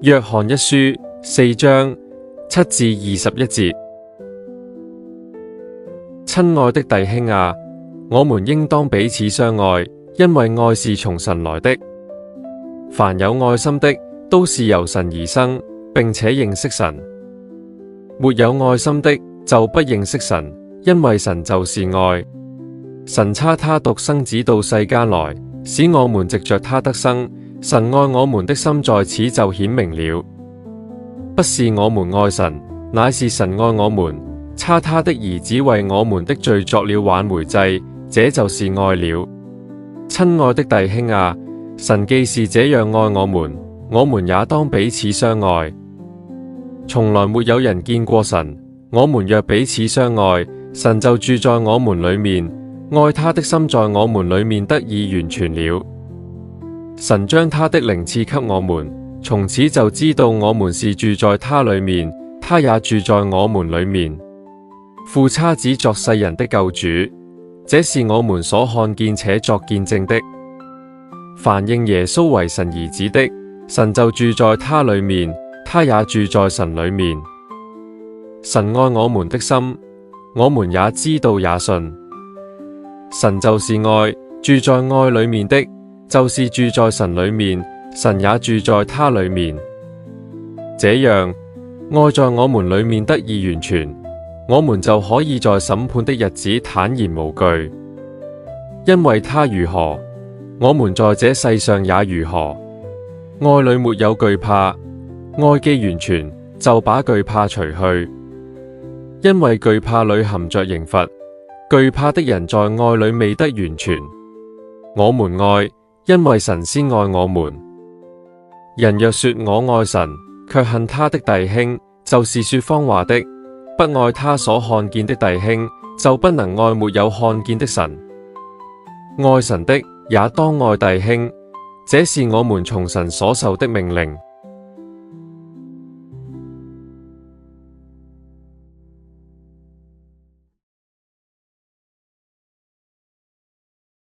約翰一書4章7至21節。親愛的弟兄啊，我們應當彼此相愛，因為愛是從神來的。凡有愛心的，都是由神而生，並且認識神。沒有愛心的，就不認識神，因為神就是愛。神差他獨生子到世間來，使我們藉着他得生。神愛我們的心在此就顯明了，不是我們愛神，乃是神愛我們，差他的兒子為我們的罪作了挽回祭，這就是愛了。親愛的弟兄啊，神既是這樣愛我們，我們也當彼此相愛。從來沒有人見過神，我們若彼此相愛，神就住在我們裏面，愛他的心在我們裏面得以完全了。神將他的靈賜給我們，從此就知道我們是住在他裏面，他也住在我們裏面。父差子作世人的救主，這是我們所看見且作見證的。凡認耶穌為神兒子的，神就住在他裏面，他也住在神裏面。神愛我們的心，我們也知道也信。神就是愛，住在愛裏面的，就是住在神裏面，神也住在他裏面。這樣，愛在我們裏面得以完全，我們就可以在審判的日子坦然無懼。因為他如何，我們在這世上也如何。愛裏沒有懼怕，愛既完全，就把懼怕除去。因為懼怕裏含着刑罰，懼怕的人在愛裏未得完全。我們愛，因為神先愛我們。人若說我愛神，卻恨他的弟兄，就是說謊話的。不愛他所看見的弟兄，就不能愛沒有看見的神。愛神的也當愛弟兄，這是我們從神所受的命令。